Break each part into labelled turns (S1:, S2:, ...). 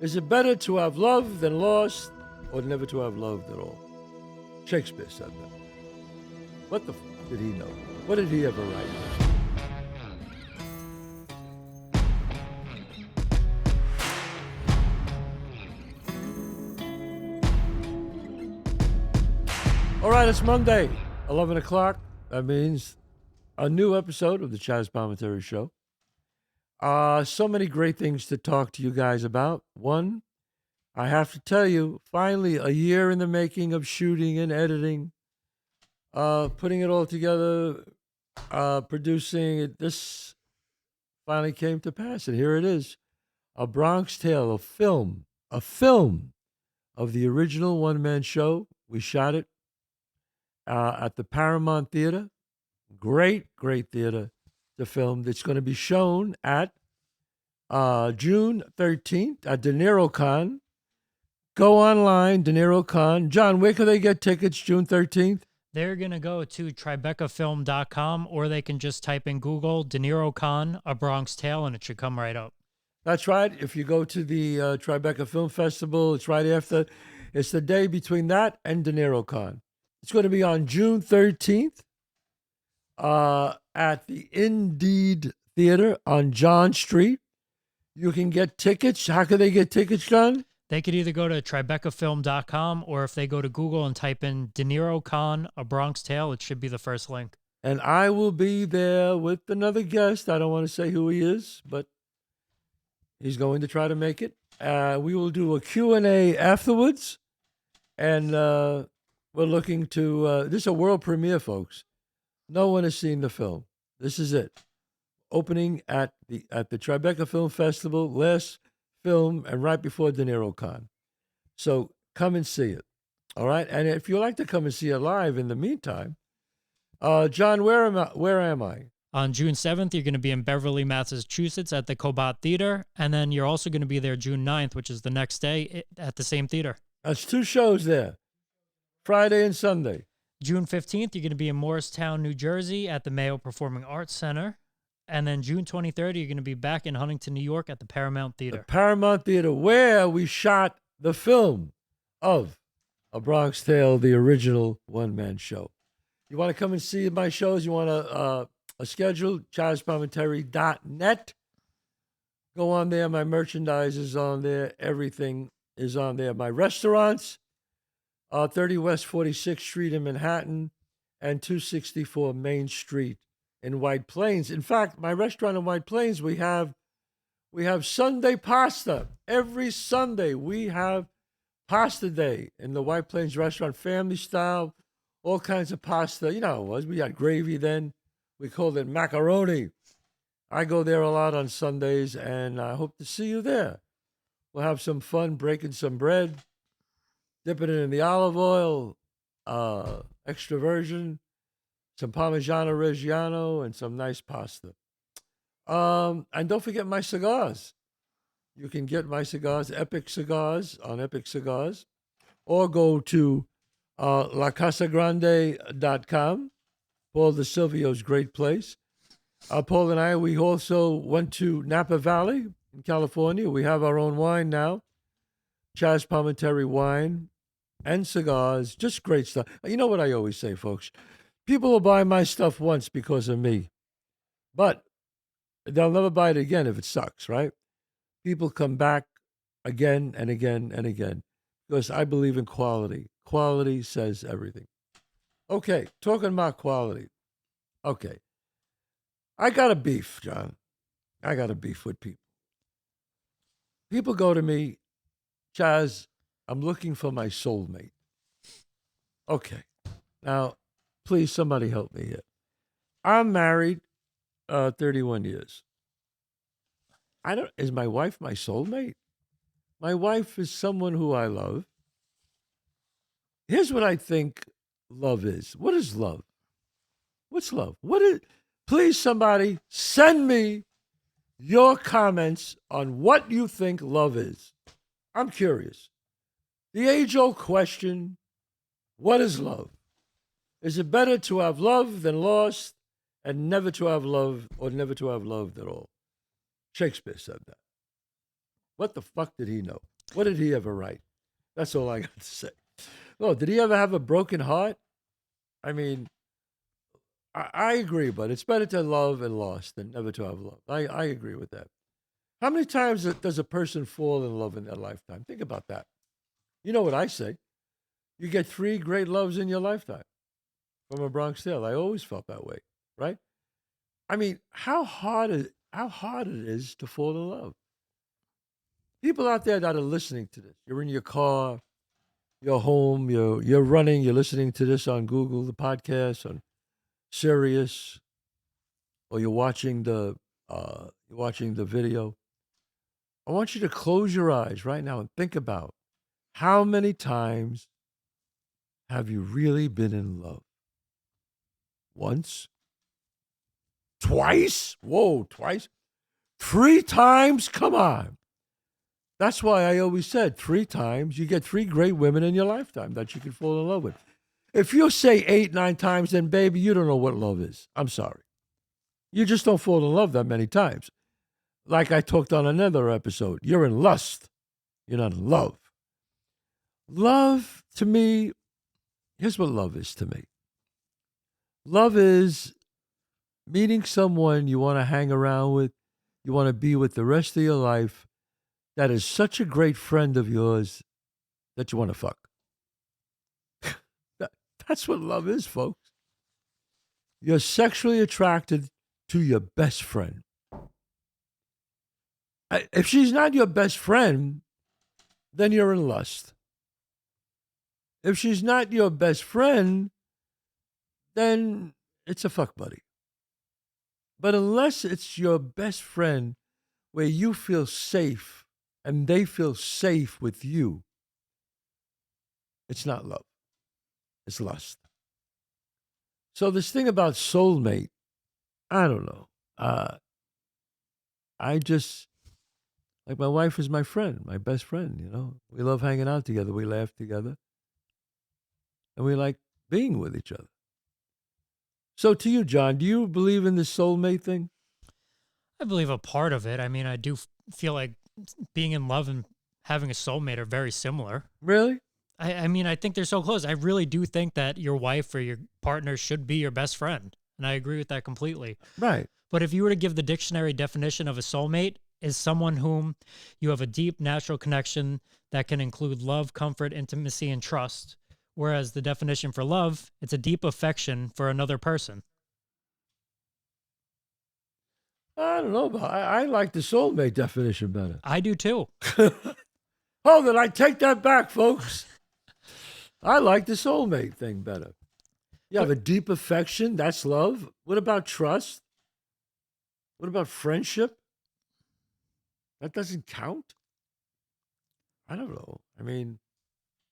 S1: Is it better to have loved than lost, or never to have loved at all? Shakespeare said that. What the did he know? What did he ever write? All right, it's Monday, 11 o'clock. That means a new episode of the Chazz Palminteri Show. So many great things to talk to you guys about. One, I have to tell you, finally, a year in the making of shooting and editing, putting it all together, producing it. This finally came to pass, and here it is. A Bronx Tale, a film of the original one-man show. We shot it at the Paramount Theater. Great theater to film. It's going to be shown at June 13th at DeNiro Con. Go online, DeNiro Con. John, where can they get tickets June 13th?
S2: They're going to go to tribecafilm.com, or they can just type in Google DeNiro Con, A Bronx Tale, and it should come right up.
S1: That's right. If you go to the Tribeca Film Festival, it's right after. It's the day between that and DeNiro Con. It's going to be on June 13th at the Indeed Theater on John Street. You can get tickets. How can they get tickets, John?
S2: They could either go to tribecafilm.com, or if they go to Google and type in DeNiro Con, A Bronx Tale, it should be the first link.
S1: And I will be there with another guest. I don't want to say who he is, but he's going to try to make it. We will do a Q&A afterwards. And we're looking to, this is a world premiere, folks. No one has seen the film. This is it. Opening at the Tribeca Film Festival, last film, and right before DeNiro Con. So come and see it. All right? And if you'd like to come and see it live in the meantime, John, where am I?
S2: On June 7th, you're going to be in Beverly, Massachusetts at the Cobot Theater. And then you're also going to be there June 9th, which is the next day, at the same theater. That's
S1: 2 shows there, Friday and Sunday.
S2: June 15th, you're going to be in Morristown, New Jersey at the Mayo Performing Arts Center. And then June 23rd, you're going to be back in Huntington, New York at the Paramount Theater.
S1: The Paramount Theater, where we shot the film of A Bronx Tale, the original one-man show. You want to come and see my shows? You want a schedule? ChazzPalminteri.net. Go on there. My merchandise is on there. Everything is on there. My restaurants, 30 West 46th Street in Manhattan and 264 Main Street in White Plains. In fact, my restaurant in White Plains, we have Sunday pasta. Every Sunday we have pasta day in the White Plains restaurant, family style, all kinds of pasta. You know how it was. We had gravy then. We called it macaroni. I go there a lot on Sundays, and I hope to see you there. We'll have some fun breaking some bread, dipping it in the olive oil, extra virgin, some Parmigiano Reggiano, and some nice pasta. And don't forget my cigars. You can get my cigars, Epic Cigars, on Epic Cigars, or go to lacasagrande.com. Paul DeSilvio's great place. Paul and I, we also went to Napa Valley in California. We have our own wine now, Chazz Palminteri wine and cigars, just great stuff. You know what I always say, folks? People will buy my stuff once because of me, but they'll never buy it again if it sucks, right? People come back again and again and again because I believe in quality. Quality says everything. Okay, talking about quality. Okay. I got a beef, John. I got a beef with people. People go to me, Chazz, I'm looking for my soulmate. Okay. Now, please, somebody help me here. I'm married 31 years. Is my wife my soulmate? My wife is someone who I love. Here's what I think love is. What is love? What's love? Please, somebody, send me your comments on what you think love is. I'm curious. The age-old question, what is love? Is it better to have loved than lost, and never to have loved, or never to have loved at all? Shakespeare said that. What the fuck did he know? What did he ever write? That's all I got to say. Oh, did he ever have a broken heart? I mean, I agree, but it's better to love and lost than never to have love. I agree with that. How many times does a person fall in love in their lifetime? Think about that. You know what I say. You get three great loves in your lifetime from a Bronx Tale. I always felt that way, right? I mean, how hard it is to fall in love. People out there that are listening to this, you're in your car, you're home, you're running, you're listening to this on Google, the podcast, on Sirius, or you're watching the video. I want you to close your eyes right now and think about how many times have you really been in love? Once? Twice? Whoa, twice? Three times? Come on. That's why I always said three times, you get three great women in your lifetime that you can fall in love with. If you say eight, nine times, then baby, you don't know what love is. I'm sorry. You just don't fall in love that many times. Like I talked on another episode, you're in lust. You're not in love. Love, to me, here's what love is to me. Love is meeting someone you want to hang around with, you want to be with the rest of your life, that is such a great friend of yours that you want to fuck. That's what love is, folks. You're sexually attracted to your best friend. If she's not your best friend, then you're in lust. If she's not your best friend, then it's a fuck buddy. But unless it's your best friend where you feel safe and they feel safe with you, it's not love. It's lust. So this thing about soulmate, I don't know. I just, like my wife is my friend, my best friend, you know. We love hanging out together. We laugh together. And we like being with each other. So to you, John, do you believe in this soulmate thing?
S2: I believe a part of it. I mean, I do feel like being in love and having a soulmate are very similar.
S1: Really?
S2: I mean, I think they're so close. I really do think that your wife or your partner should be your best friend. And I agree with that completely.
S1: Right.
S2: But if you were to give the dictionary definition of a soulmate, is someone whom you have a deep natural connection that can include love, comfort, intimacy, and trust. Whereas the definition for love, it's a deep affection for another person.
S1: I don't know, but I like the soulmate definition better.
S2: I do too.
S1: Oh, then I take that back, folks. I like the soulmate thing better. You have a deep affection, that's love. What about trust? What about friendship? That doesn't count? I don't know. I mean,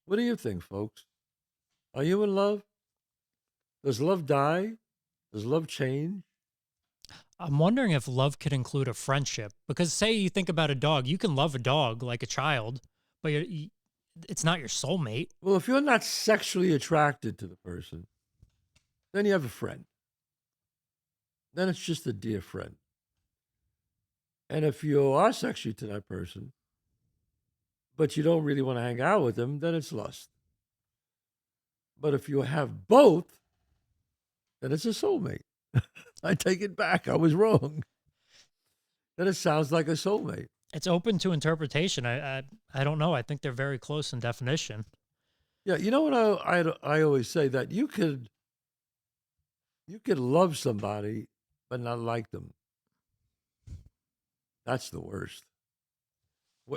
S1: what do you think, folks? Are you in love? Does love die? Does love change?
S2: I'm wondering if love could include a friendship. Because say you think about a dog, you can love a dog like a child, but it's not your soulmate.
S1: Well, if you're not sexually attracted to the person, then you have a friend. Then it's just a dear friend. And if you are sexually to that person, but you don't really want to hang out with them, then it's lust. But if you have both, then it's a soulmate. I take it back. I was wrong. Then it sounds like a soulmate.
S2: It's open to interpretation. I don't know. I think they're very close in definition.
S1: Yeah, you know what I always say that you could love somebody but not like them. That's the worst.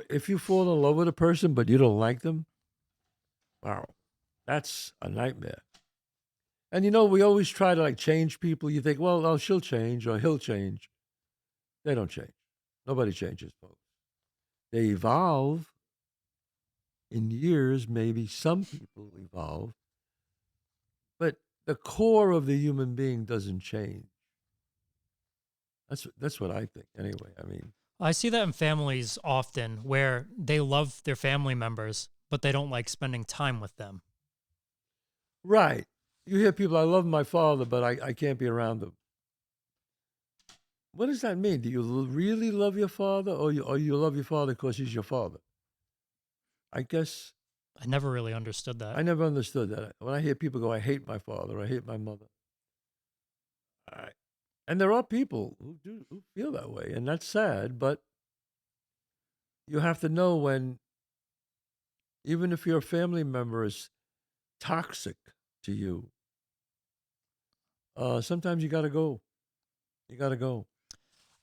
S1: If you fall in love with a person but you don't like them, wow, that's a nightmare. And you know, we always try to like change people. You think, well, oh, she'll change or he'll change. They don't change. Nobody changes, folks. They evolve in years, maybe some people evolve, but the core of the human being doesn't change. That's what I think. Anyway, I mean,
S2: I see that in families often where they love their family members, but they don't like spending time with them.
S1: right. You hear people, I love my father, but I can't be around him. What does that mean? Do you really love your father, or you love your father because he's your father? I guess
S2: I never really understood that.
S1: I never understood that. When I hear people go, I hate my father, I hate my mother. I, and there are people who feel that way, and that's sad, but you have to know when, even if your family member is toxic to you, sometimes you got to go. You got to go.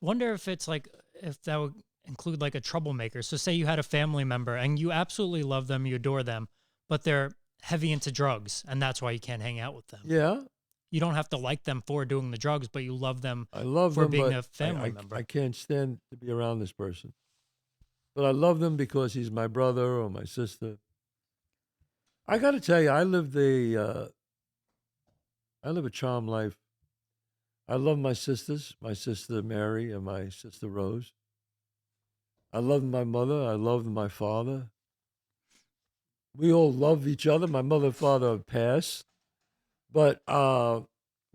S2: Wonder if it's like, if that would include like a troublemaker. So say you had a family member and you absolutely love them, you adore them, but they're heavy into drugs and that's why you can't hang out with them.
S1: Yeah,
S2: You don't have to like them for doing the drugs, but you love them
S1: I love
S2: for
S1: them,
S2: being
S1: but
S2: a family member.
S1: I can't stand to be around this person. But I love them because he's my brother or my sister. I got to tell you, I live a charmed life. I love my sisters, my sister Mary and my sister Rose. I love my mother. I love my father. We all love each other. My mother and father have passed, but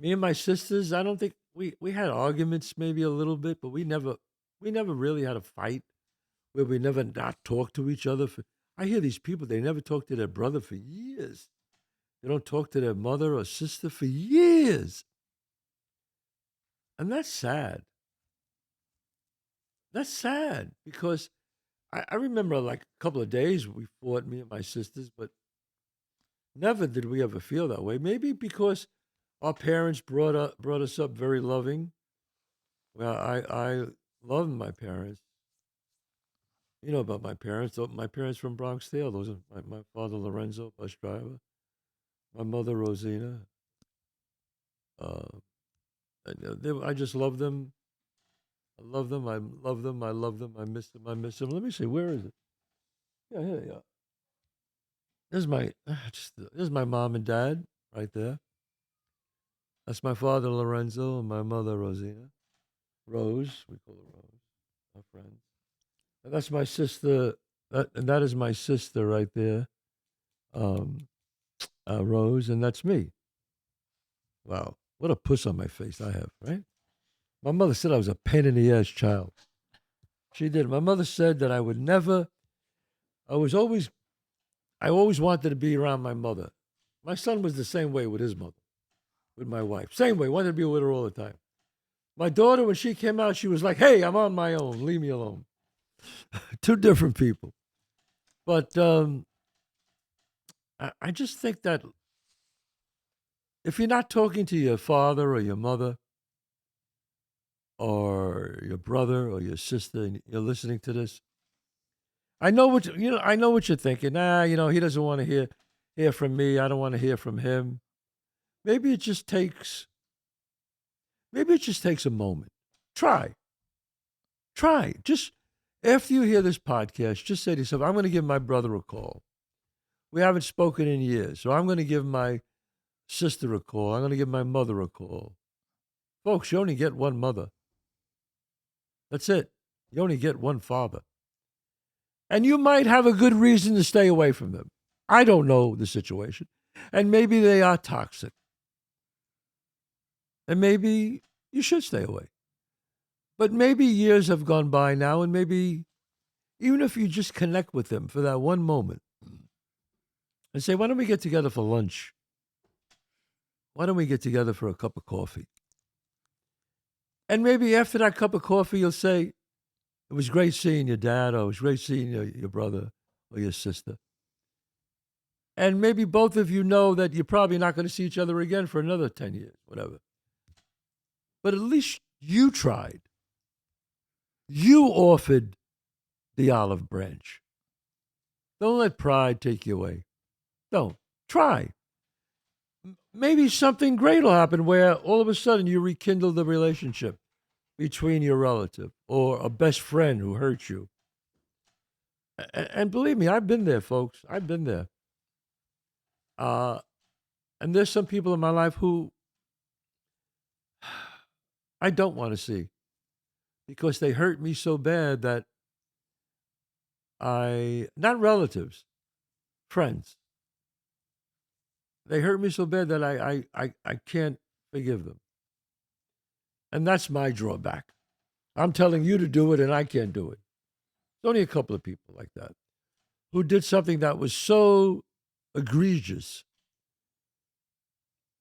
S1: me and my sisters, I don't think we had arguments maybe a little bit, but we never really had a fight where we never not talk to each other. I hear these people, they never talk to their brother for years. They don't talk to their mother or sister for years. And that's sad. That's sad because I remember like a couple of days we fought, me and my sisters, but never did we ever feel that way. Maybe because our parents brought us up very loving. Well, I love my parents. You know about my parents. My parents from Bronx Tale. Those are my father Lorenzo, bus driver. My mother Rosina. Uh, I just love them. I love them. I love them. I love them. I miss them. I miss them. Let me see. Where is it? Yeah, here they are. There's my there's my mom and dad right there. That's my father Lorenzo and my mother Rosina. Rose, we call her Rose, our friend. And that's my sister. That is my sister right there, um, Rose, and that's me. Wow, what a puss on my face I have, right? My mother said I was a pain in the ass child. She did. My mother said that I would never. I was always. I always wanted to be around my mother. My son was the same way with his mother, with my wife. Same way. Wanted to be with her all the time. My daughter, when she came out, she was like, "Hey, I'm on my own. Leave me alone." Two different people. But I just think that if you're not talking to your father or your mother or your brother or your sister and you're listening to this, I know what I know what you're thinking. He doesn't want to hear from me. I don't want to hear from him. Maybe it just takes a moment. Try. Try. Just after you hear this podcast, just say to yourself, I'm going to give my brother a call. We haven't spoken in years. So I'm going to give my sister a call. I'm going to give my mother a call. Folks, you only get one mother. That's it. You only get one father. And you might have a good reason to stay away from them. I don't know the situation. And maybe they are toxic. And maybe you should stay away. But maybe years have gone by now, and maybe even if you just connect with them for that one moment and say, why don't we get together for lunch? Why don't we get together for a cup of coffee? And maybe after that cup of coffee, you'll say, it was great seeing your dad, or it was great seeing your brother or your sister. And maybe both of you know that you're probably not going to see each other again for another 10 years, whatever. But at least you tried. You offered the olive branch. Don't let pride take you away. Don't. Try. Maybe something great will happen where all of a sudden you rekindle the relationship between your relative or a best friend who hurt you. And believe me, I've been there, folks. I've been there. Uh, and there's some people in my life who I don't want to see because they hurt me so bad that not relatives, friends, they hurt me so bad that I can't forgive them. And that's my drawback. I'm telling you to do it and I can't do it. There's only a couple of people like that who did something that was so egregious.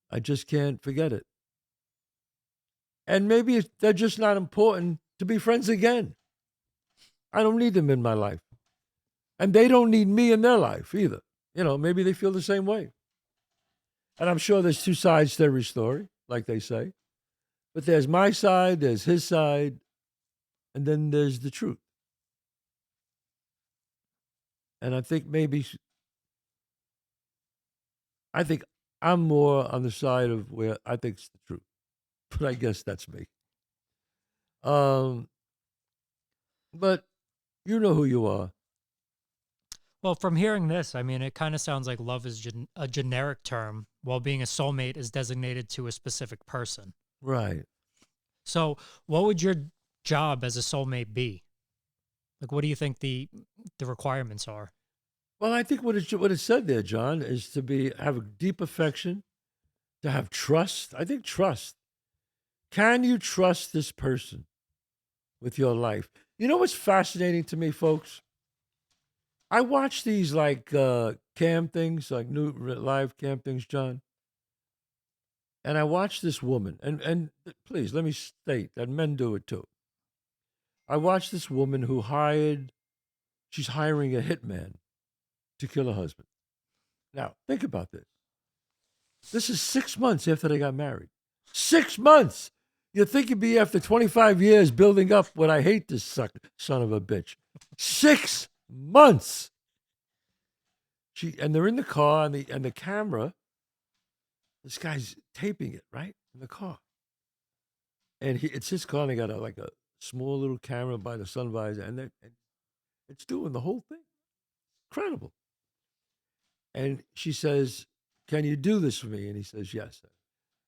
S1: I just can't forget it. And maybe they're just not important to be friends again. I don't need them in my life. And they don't need me in their life either. Maybe they feel the same way. And I'm sure there's two sides to every story, like they say. But there's my side, there's his side, and then there's the truth. And I think I'm more on the side of where I think it's the truth. But I guess that's me. But you know who you are.
S2: Well, from hearing this, I mean, it kind of sounds like love is a generic term, while being a soulmate is designated to a specific person.
S1: Right.
S2: So, what would your job as a soulmate be? Like, what do you think the requirements are?
S1: Well, I think what it said there, John, is to have a deep affection, to have trust. I think trust. Can you trust this person with your life? You know what's fascinating to me, folks? I watch these like cam things, like new live cam things, John. And I watch this woman, and please let me state that men do it too. I watched this woman she's hiring a hitman to kill her husband. Now, think about this. This is 6 months after they got married. 6 months! You'd think it'd be after 25 years building up what I hate this son of a bitch. 6 months! And they're in the car, and the camera, this guy's taping it, right? In the car. And it's his car, and they got a small little camera by the sun visor, and it's doing the whole thing. Incredible. And she says, "Can you do this for me?" And he says, "Yes."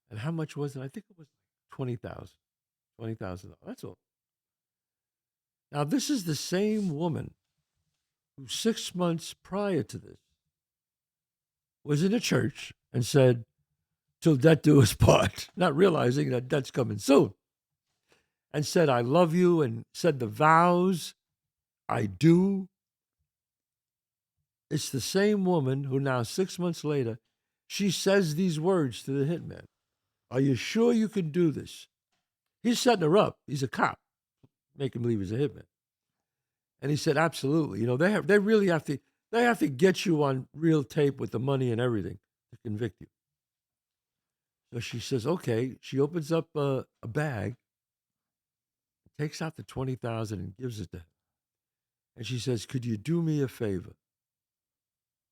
S1: And how much was it? I think it was $20,000. That's all. Now, this is the same woman who 6 months prior to this was in a church and said, "Till death do us part," not realizing that death's coming soon. And said, "I love you," and said the vows, "I do." It's the same woman who now 6 months later, she says these words to the hitman. "Are you sure you can do this?" He's setting her up. He's a cop. Make him believe he's a hitman. And he said, "Absolutely. They really have to get you on real tape with the money and everything to convict you." So she says, "Okay." She opens up a bag, takes out the 20,000 and gives it to him. And she says, "Could you do me a favor?"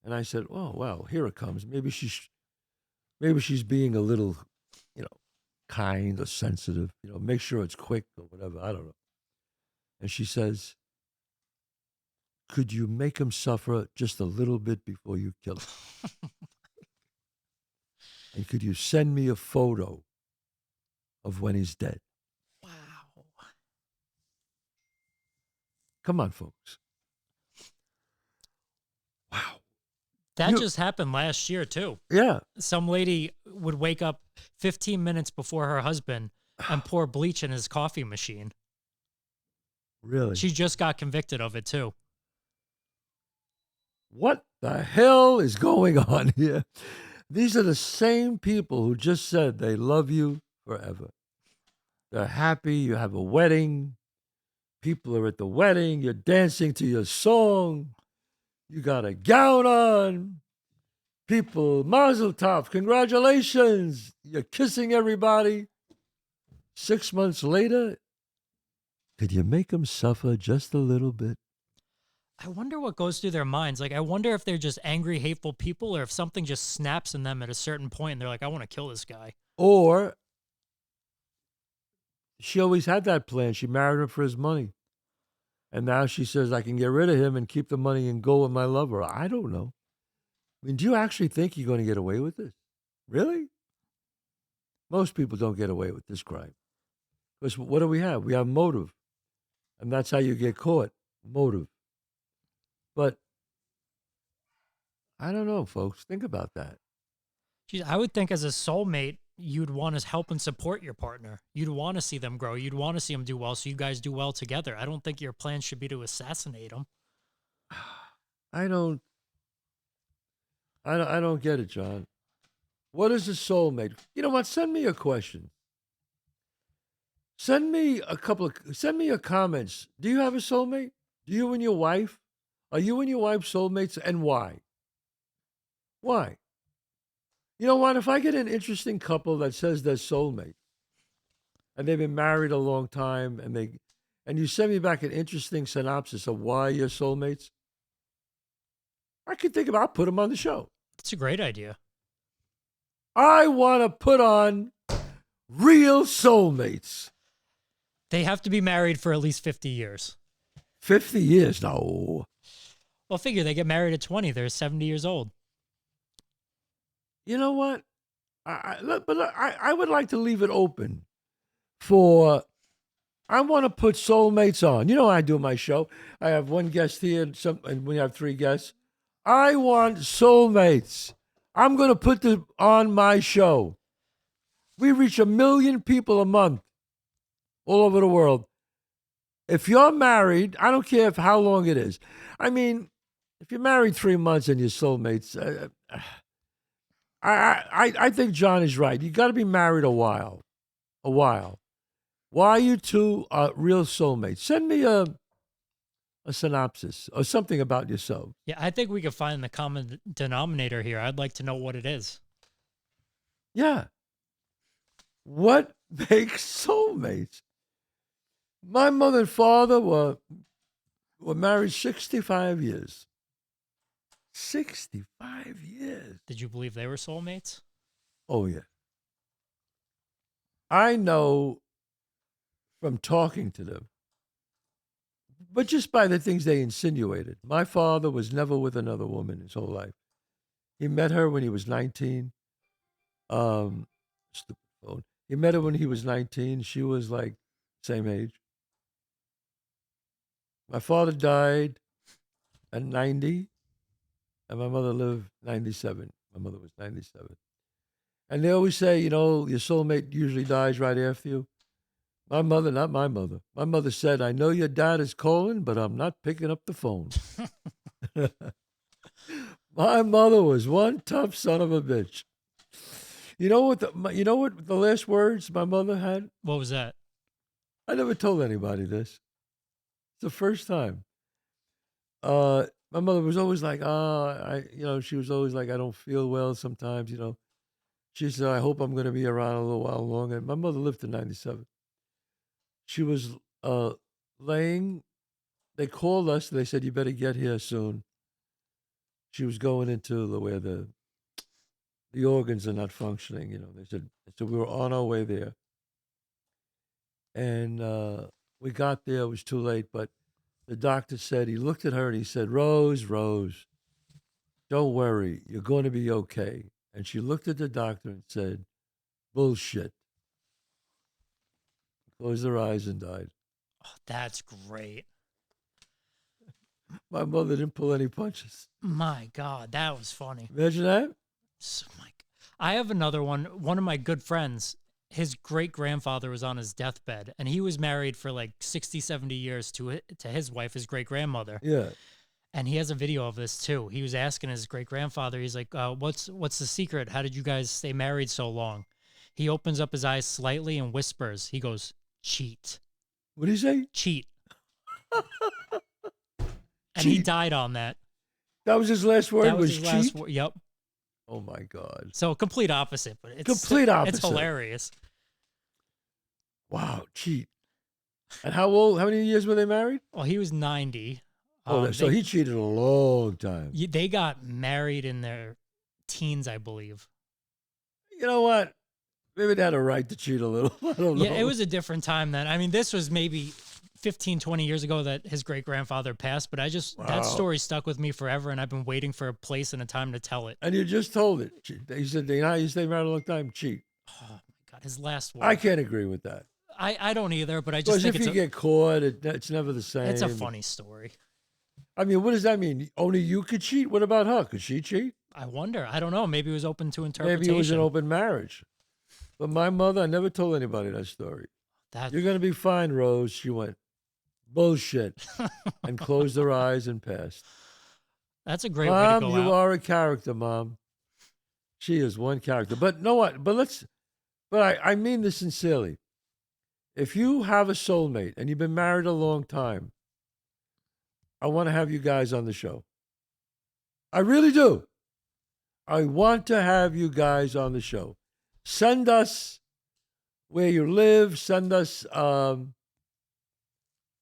S1: And I said, "Oh, well, here it comes. Maybe she's being a little, kind or sensitive. Make sure it's quick or whatever. I don't know." And she says, "Could you make him suffer just a little bit before you kill him? And could you send me a photo of when he's dead?"
S2: Wow.
S1: Come on, folks. Wow.
S2: That just happened last year, too.
S1: Yeah.
S2: Some lady would wake up 15 minutes before her husband and pour bleach in his coffee machine.
S1: Really?
S2: She just got convicted of it, too.
S1: What the hell is going on here? These are the same people who just said they love you forever. They're happy. You have a wedding. People are at the wedding. You're dancing to your song. You got a gown on. People, mazel tov, congratulations. You're kissing everybody. 6 months later, could you make them suffer just a little bit?
S2: I wonder what goes through their minds. Like, I wonder if they're just angry, hateful people, or if something just snaps in them at a certain point and they're like, "I want to kill this guy."
S1: Or she always had that plan. She married him for his money. And now she says, "I can get rid of him and keep the money and go with my lover." I don't know. I mean, do you actually think you're going to get away with this? Really? Most people don't get away with this crime. Because what do we have? We have motive. And that's how you get caught. Motive. But I don't know, folks. Think about that.
S2: Geez, I would think as a soulmate, you'd want to help and support your partner. You'd want to see them grow. You'd want to see them do well, so you guys do well together. I don't think your plan should be to assassinate them.
S1: I don't, I don't get it, John. What is a soulmate? You know what? Send me a question. Send me your comments. Do you have a soulmate? Do you and your wife? Are you and your wife soulmates, and why? Why? You know what? If I get an interesting couple that says they're soulmate and they've been married a long time, and you send me back an interesting synopsis of why you're soulmates, I can think about. I'll put them on the show.
S2: It's a great idea.
S1: I want to put on real soulmates.
S2: They have to be married for at least 50 years.
S1: 50 years? No.
S2: Well, figure they get married at 20. They're 70 years old.
S1: You know what? I would like to leave it open for. I want to put soulmates on. You know how I do my show. I have one guest here, and we have three guests. I want soulmates. I'm going to put them on my show. We reach 1 million people a month all over the world. If you're married, I don't care how long it is. I mean, if you're married 3 months and you're soulmates, I think John is right. You got to be married a while. Why you two are real soulmates? Send me a synopsis or something about yourself.
S2: Yeah, I think we could find the common denominator here. I'd like to know what it is.
S1: Yeah. What makes soulmates? My mother and father were married 65 years. 65 years.
S2: Did you believe they were soulmates?
S1: Oh, yeah. I know from talking to them, but just by the things they insinuated. My father was never with another woman his whole life. He met her when he was 19. Stupid phone. He met her when he was 19. She was like same age. My father died at 90, and my mother lived 97. My mother was 97. And they always say, you know, your soulmate usually dies right after you. My mother, not my mother. My mother said, I know your dad is calling, but I'm not picking up the phone. My mother was one tough son of a bitch. You know what the last words my mother had?
S2: What was that?
S1: I never told anybody this. It's the first time. My mother was always like, she was always like, I don't feel well sometimes, you know. She said, I hope I'm going to be around a little while longer. My mother lived to 97. She was laying, they called us, they said, you better get here soon. She was going into where the organs are not functioning, you know. They said, so we were on our way there. And we got there, it was too late, but the doctor said, he looked at her and he said, Rose, don't worry, you're going to be okay. And she looked at the doctor and said, bullshit. Closed her eyes and died.
S2: Oh, that's great.
S1: My mother didn't pull any punches.
S2: My God, that was funny.
S1: Imagine that.
S2: So, I have another one. One of my good friends, his great-grandfather was on his deathbed, and he was married for like 60, 70 years to his wife, his great-grandmother.
S1: Yeah.
S2: And he has a video of this too. He was asking his great-grandfather, he's like, what's the secret? How did you guys stay married so long? He opens up his eyes slightly and whispers. He goes, cheat.
S1: What did he say?
S2: Cheat. And he died on that.
S1: That was his last word?
S2: That was his
S1: cheat?
S2: last word. Yep.
S1: Oh, my God.
S2: So complete opposite, but it's
S1: complete opposite.
S2: It's hilarious.
S1: Wow, cheat. And how old? How many years were they married?
S2: Well, he was 90.
S1: So he cheated a long time.
S2: They got married in their teens, I believe.
S1: You know what? Maybe they had a right to cheat a little. I don't know.
S2: Yeah, it was a different time then. I mean, this was maybe 15, 20 years ago that his great-grandfather passed, but that story stuck with me forever, and I've been waiting for a place and a time to tell it.
S1: And you just told it. He said, you stay married a long time, cheat.
S2: Oh, my God, his last word.
S1: I can't agree with that.
S2: I don't either, but I just think
S1: if you get caught, it's never the same.
S2: It's a funny story.
S1: I mean, what does that mean? Only you could cheat? What about her? Could she cheat?
S2: I wonder. I don't know. Maybe it was open to interpretation.
S1: Maybe it was an open marriage. But my mother, I never told anybody that story. You're going to be fine, Rose. She went, bullshit, and closed her eyes and passed.
S2: That's a great way to
S1: Mom,
S2: go
S1: you
S2: out.
S1: are a character, Mom. She is one character. But know what? But I mean this sincerely. If you have a soulmate and you've been married a long time, I want to have you guys on the show. I really do. I want to have you guys on the show. Send us where you live. Send us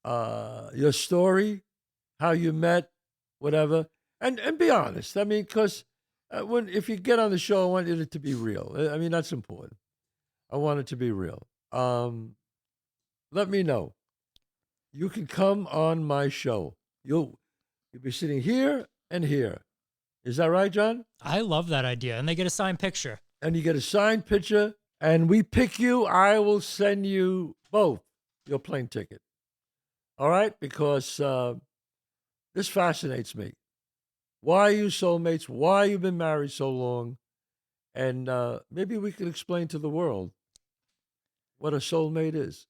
S1: your story, how you met, whatever, and be honest. I mean, because when if you get on the show, I want it to be real. I mean, that's important. I want it to be real. Let me know. You can come on my show. You'll be sitting here and here. Is that right, John?
S2: I love that idea. And they get a signed picture.
S1: And you get a signed picture, and we pick you. I will send you both your plane ticket. All right? Because this fascinates me. Why are you soulmates? Why you've been married so long? And maybe we could explain to the world what a soulmate is.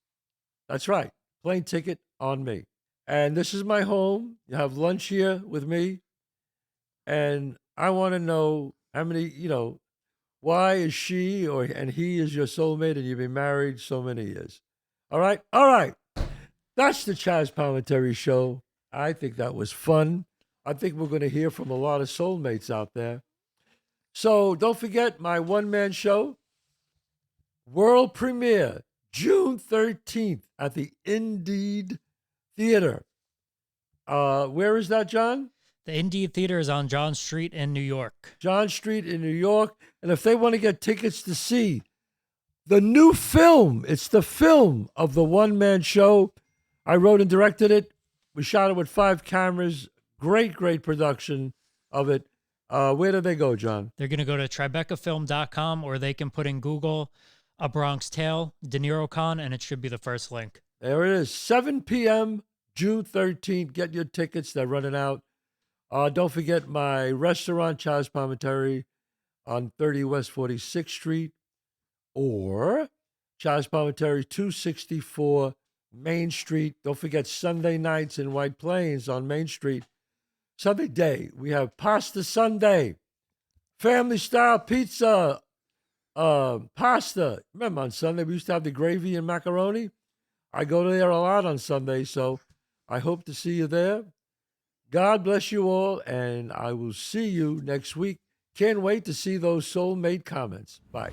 S1: That's right. Plane ticket on me. And this is my home. You have lunch here with me. And I want to know how many, why is she and he is your soulmate and you've been married so many years? All right? All right. That's the Chazz Palminteri show. I think that was fun. I think we're going to hear from a lot of soulmates out there. So don't forget my one-man show, world premiere, June 13th at the Indeed Theater. Where is that, John?
S2: The Indeed Theater is on John Street in New York.
S1: John Street in New York. And if they want to get tickets to see the new film, it's the film of the one-man show. I wrote and directed it. We shot it with 5 cameras. Great, great production of it. Where do they go, John?
S2: They're going to go to tribecafilm.com, or they can put in Google A Bronx Tale, DeNiro Con, and it should be the first link.
S1: There it is, 7 p.m., June 13th. Get your tickets. They're running out. Don't forget my restaurant, Chazz Palminteri, on 30 West 46th Street, or Chazz Palminteri, 264 Main Street. Don't forget Sunday nights in White Plains on Main Street. Sunday day, we have Pasta Sunday, family style pizza, pasta. Remember on Sunday we used to have the gravy and macaroni? I go there a lot on Sunday, so I hope to see you there. God bless you all, and I will see you next week. Can't wait to see those soulmate comments. Bye.